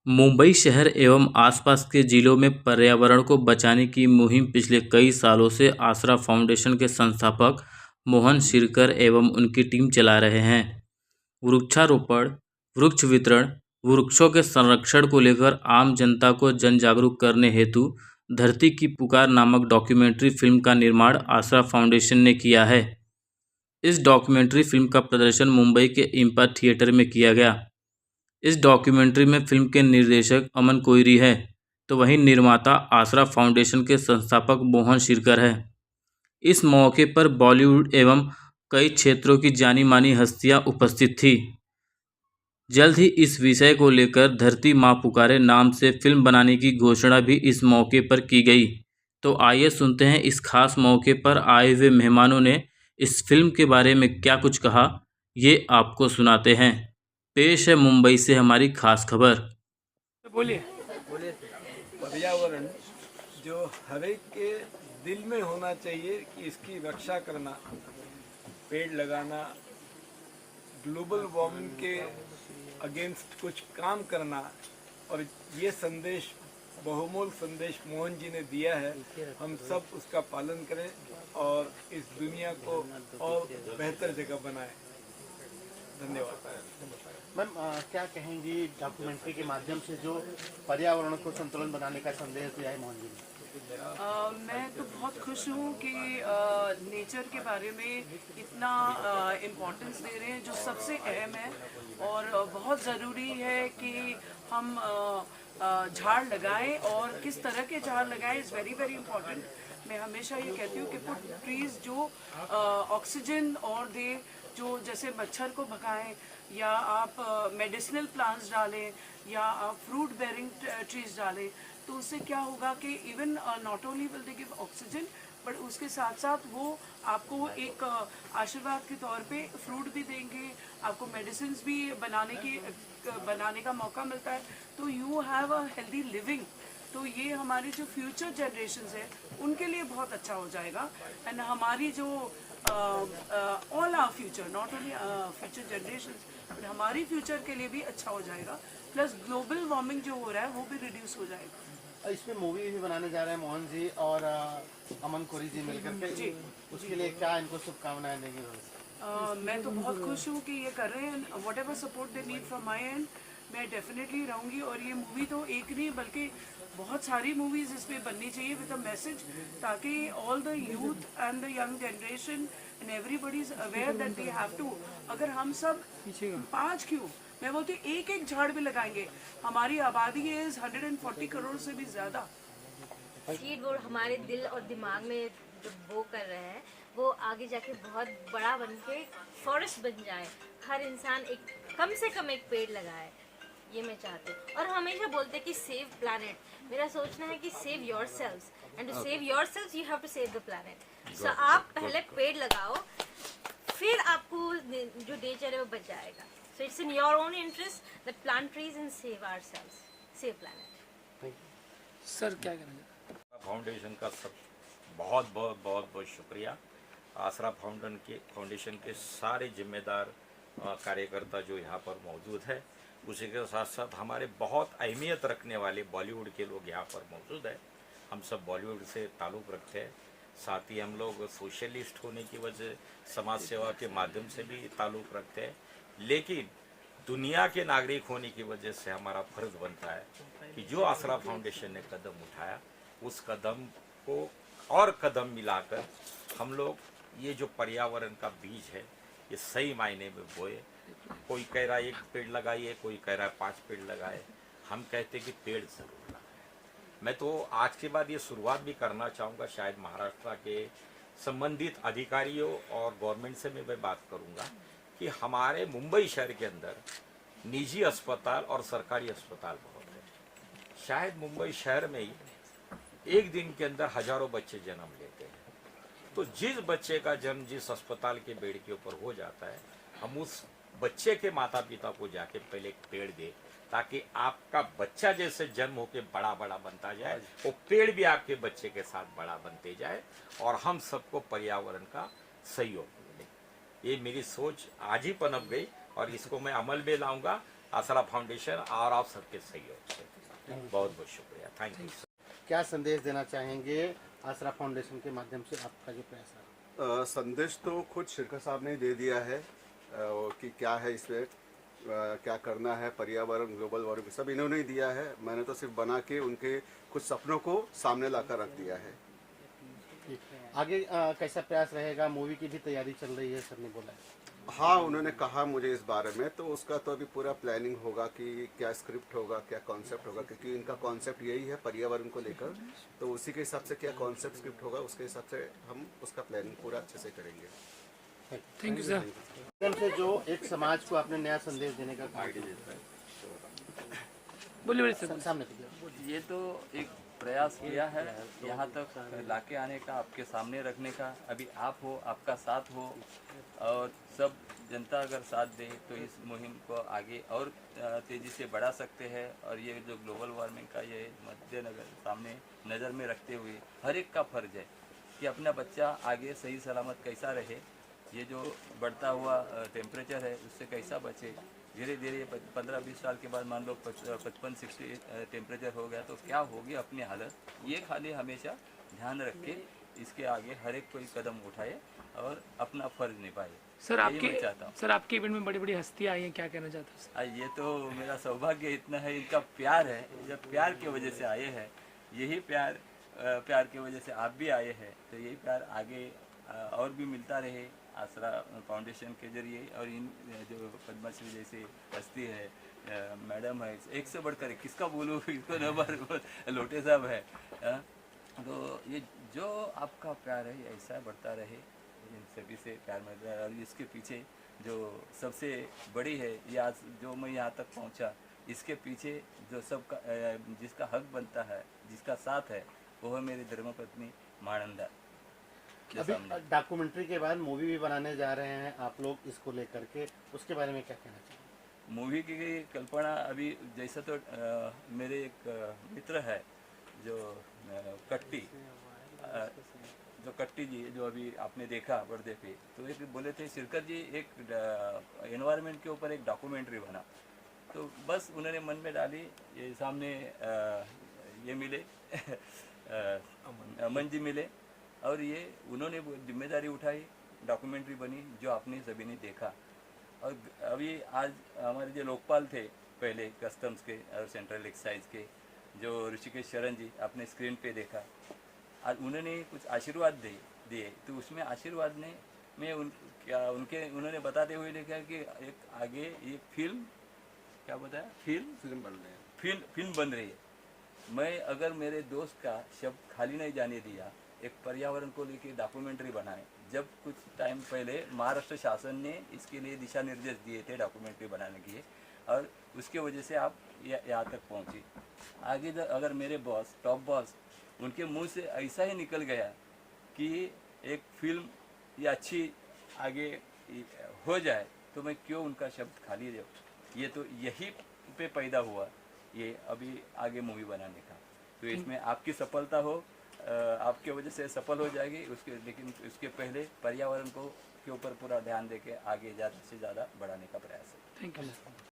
मुंबई शहर एवं आसपास के जिलों में पर्यावरण को बचाने की मुहिम पिछले कई सालों से आसरा फाउंडेशन के संस्थापक मोहन सिरकर एवं उनकी टीम चला रहे हैं। वृक्षारोपण, वृक्ष वितरण, वृक्षों के संरक्षण को लेकर आम जनता को जन जागरूक करने हेतु धरती की पुकार नामक डॉक्यूमेंट्री फिल्म का निर्माण आसरा फाउंडेशन ने किया है। इस डॉक्यूमेंट्री फिल्म का प्रदर्शन मुंबई के इम्पा थिएटर में किया गया। इस डॉक्यूमेंट्री में फिल्म के निर्देशक अमन कोइरी है, तो वहीं निर्माता आसरा फाउंडेशन के संस्थापक मोहन सिरकर है। इस मौके पर बॉलीवुड एवं कई क्षेत्रों की जानी मानी हस्तियां उपस्थित थी। जल्द ही इस विषय को लेकर धरती माँ पुकारे नाम से फिल्म बनाने की घोषणा भी इस मौके पर की गई। तो आइए सुनते हैं इस खास मौके पर आए हुए मेहमानों ने इस फिल्म के बारे में क्या कुछ कहा, ये आपको सुनाते हैं। पेश है मुंबई से हमारी खास खबर। बोलिए। पर्यावरण जो हर एक के दिल में होना चाहिए कि इसकी रक्षा करना, पेड़ लगाना, ग्लोबल वार्मिंग के अगेंस्ट कुछ काम करना, और ये संदेश, बहुमूल्य संदेश मोहन जी ने दिया है। हम सब उसका पालन करें और इस दुनिया को और बेहतर जगह बनाएं। धन्यवाद। मैम, क्या कहेंगी डॉक्यूमेंट्री के माध्यम से जो पर्यावरण को संतुलन बनाने का संदेश दिया है मोहन जी ने? मैं तो बहुत खुश हूँ कि नेचर के बारे में इतना इम्पोर्टेंस दे रहे हैं, जो सबसे अहम है और बहुत ज़रूरी है कि हम झाड़ लगाएं, और किस तरह के झाड़ लगाएं इज़ वेरी वेरी इम्पोर्टेंट। मैं हमेशा ये कहती हूँ कि पुट ट्रीज जो ऑक्सीजन और दे, जो जैसे मच्छर को भगाएं, या आप मेडिसिनल प्लांट्स डालें, या आप फ्रूट बेयरिंग ट्रीज डालें, तो उससे क्या होगा कि even not only will they give oxygen, but उसके साथ साथ वो आपको एक आशीर्वाद के तौर पे फ्रूट भी देंगे, आपको मेडिसिन भी बनाने का मौका मिलता है, तो you have a healthy living. तो ये हमारी जो फ्यूचर जनरेशन्स है उनके लिए बहुत अच्छा हो जाएगा, एंड हमारी जो all our future, not only future generations, but हमारी फ्यूचर के लिए भी अच्छा हो जाएगा। प्लस ग्लोबल वार्मिंग जो हो रहा है वो भी रिड्यूस हो जाएगा। इसमें मूवी भी बनाने जा रहे हैं मोहन जी और अमन कोरी जी मिलकर के, उसके लिए क्या इनको शुभकामनाएं देंगे? मैं तो बहुत खुश हूँ कि ये कर रहे हैं। What ever support they need from my and, मैं डेफिनेटली रहूँगी। और ये मूवी तो एक नहीं बल्कि बहुत सारी मूवीज़ इसमें बननी चाहिए विद अ मैसेज, ताकि all the youth and the young generation and everybody is aware that we have to, अगर हम सब 5 क्यों, मैं बोलती हूँ एक एक झाड़ भी लगाएंगे। हमारी आबादी है 140 करोड़ से भी ज़्यादा। सीड वो हमारे दिल और दिमाग में जो वो कर रहे हैं, वो आगे जाके बहुत बड़ा बन के फॉरेस्ट बन जाए। हर इंसान एक कम से कम एक पेड़ लगाए, ये मैं चाहती हूँ। और हमेशा बोलते हैं कि सेव प्लैनेट। मेरा सोचना है कि save yourselves, and to save yourselves you have to save the planet. So आप पहले पेड़ लगाओ, फिर आपको जो नेचर है वो बच जाएगा। So it's in your own interest that plant trees and save ourselves, save planet. Sir क्या करेंगे? फाउंडेशन का सब बहुत बहुत बहुत बहुत शुक्रिया। आसरा फाउंडेशन के सारे जिम्मेदार कार्यकर्ता जो यहाँ पर मौजूद है, उसी के साथ साथ हमारे बहुत अहमियत रखने वाले बॉलीवुड के लोग यहाँ पर मौजूद है। हम सब बॉलीवुड से ताल्लुक़ रखते हैं, साथ ही हम लोग सोशलिस्ट होने की वजह समाज सेवा के माध्यम से भी ताल्लुक़ रखते हैं, लेकिन दुनिया के नागरिक होने की वजह से हमारा फर्ज बनता है कि जो आसरा फाउंडेशन ने कदम उठाया, उस कदम को और कदम मिलाकर हम लोग ये जो पर्यावरण का बीज है ये सही मायने में बोए। कोई कह रहा है 1 पेड़ लगाइए, कोई कह रहा है 5 पेड़ लगाए, हम कहते कि पेड़ जरूर लगाए। मैं तो आज के बाद ये शुरुआत भी करना चाहूँगा, शायद महाराष्ट्र के संबंधित अधिकारियों और गवर्नमेंट से मैं बात करूँगा कि हमारे मुंबई शहर के अंदर निजी अस्पताल और सरकारी अस्पताल बहुत है। शायद मुंबई शहर में ही एक दिन के अंदर हजारों बच्चे जन्म लेते हैं, तो जिस बच्चे का जन्म जिस अस्पताल के बेड के ऊपर हो जाता है, हम उस बच्चे के माता पिता को जाके पहले एक पेड़ दे, ताकि आपका बच्चा जैसे जन्म होके बड़ा बड़ा बनता जाए, वो पेड़ भी आपके बच्चे के साथ बड़ा बनते जाए और हम सबको पर्यावरण का सहयोग मिले। ये मेरी सोच आज ही पनप गई और इसको मैं अमल में लाऊंगा। आसरा फाउंडेशन और आप सबके सहयोग से। बहुत बहुत शुक्रिया, थैंक यू। क्या संदेश देना चाहेंगे आसरा फाउंडेशन के माध्यम से आपका जो प्रयास है? संदेश तो खुद शिरका साहब ने दे दिया है कि क्या है इसमें, क्या करना है, पर्यावरण, ग्लोबल वार्मिंग सब इन्होंने ही दिया है। मैंने तो सिर्फ बना के उनके कुछ सपनों को सामने लाकर रख दिया है। आगे कैसा प्रयास रहेगा? मूवी की भी तैयारी चल रही है, सर ने बोला है। हाँ, उन्होंने कहा मुझे इस बारे में, तो उसका तो अभी पूरा प्लानिंग होगा कि क्या स्क्रिप्ट होगा, क्या कॉन्सेप्ट होगा, क्योंकि इनका कॉन्सेप्ट यही है पर्यावरण को लेकर। तो उसी के हिसाब से क्या कॉन्सेप्ट स्क्रिप्ट होगा, उसके हिसाब से हम उसका प्लानिंग पूरा अच्छे से करेंगे। Thank you sir. एकदम से जो एक समाज को आपने नया संदेश देने का काम किया। बोलिए सर। सामने दीजिए। ये तो एक प्रयास किया है यहाँ तक लाके आने का, आपके सामने रखने का। अभी आप हो, आपका साथ हो और सब जनता अगर साथ दे तो इस मुहिम को आगे और तेज़ी से बढ़ा सकते हैं। और ये जो ग्लोबल वार्मिंग का ये मद्देनजर सामने नज़र में रखते हुए हर एक का फर्ज है कि अपना बच्चा आगे सही सलामत कैसा रहे, ये जो बढ़ता हुआ टेम्परेचर है उससे कैसा बचे। धीरे धीरे 15-20 साल के बाद मान लो 55-60 टेम्परेचर हो गया तो क्या होगी अपनी हालत, ये खाली हमेशा ध्यान रख के इसके आगे हर एक कोई कदम उठाए और अपना फर्ज निभाए। सर यही मैं चाहता हूँ। सर आपके इवेंट में बड़ी बड़ी हस्तियाँ आई हैं, क्या कहना चाहते हैं सर? ये तो मेरा सौभाग्य इतना है, इनका प्यार है, जब प्यार की वजह से आए हैं, यही प्यार की वजह से आप भी आए हैं, तो यही प्यार आगे और भी मिलता रहे आसरा फाउंडेशन के जरिए। और इन जो पद्मश्री जैसी हस्ती है, मैडम है, एक से बढ़कर किसका बोलूँ, इसको नंबर लोटे साहब है। तो ये जो आपका प्यार है ये ऐसा बढ़ता रहे, इन सभी से प्यार मिल रहा है। और इसके पीछे जो सबसे बड़ी है, ये आज जो मैं यहाँ तक पहुँचा, इसके पीछे जो सबका जिसका हक बनता है, जिसका साथ है, वो है मेरी धर्मपत्नी मानंदा। अभी डॉक्यूमेंट्री के बाद मूवी भी बनाने जा रहे हैं आप लोग, इसको लेकर के उसके बारे में क्या कहना चाहिए? मूवी की कल्पना अभी जैसा तो मेरे एक मित्र है जो कट्टी जी, जो अभी आपने देखा पर्दे पे, तो एक बोले थे शिरकत जी एक एनवायरनमेंट के ऊपर एक डॉक्यूमेंट्री बना। तो बस उन्होंने मन में डाली, ये सामने ये मिले अमन जी मिले और ये उन्होंने जिम्मेदारी उठाई, डॉक्यूमेंट्री बनी जो आपने सभी ने देखा। और अभी आज हमारे जो लोकपाल थे पहले कस्टम्स के और सेंट्रल एक्साइज के, जो ऋषिकेश शरण जी आपने स्क्रीन पे देखा, आज उन्होंने कुछ आशीर्वाद दिए। तो उसमें आशीर्वाद में उन्होंने बताते हुए लिखा कि एक आगे ये फिल्म क्या बताया, फिल्म बन रही है। मैं अगर मेरे दोस्त का शब्द खाली नहीं जाने दिया, एक पर्यावरण को लेकर डॉक्यूमेंट्री बनाए। जब कुछ टाइम पहले महाराष्ट्र शासन ने इसके लिए दिशा निर्देश दिए थे डॉक्यूमेंट्री बनाने के लिए, और उसके वजह से आप यहाँ तक पहुँची। आगे अगर मेरे बॉस, टॉप बॉस, उनके मुंह से ऐसा ही निकल गया कि एक फिल्म ये अच्छी आगे हो जाए, तो मैं क्यों उनका शब्द खाली दूँ। ये तो यही पे पैदा हुआ ये अभी आगे मूवी बनाने का। तो इसमें आपकी सफलता हो, आपके वजह से सफल हो जाएगी लेकिन उसके पहले पर्यावरण को के ऊपर पूरा ध्यान देके आगे ज़्यादा से ज़्यादा बढ़ाने का प्रयास है। Thank you.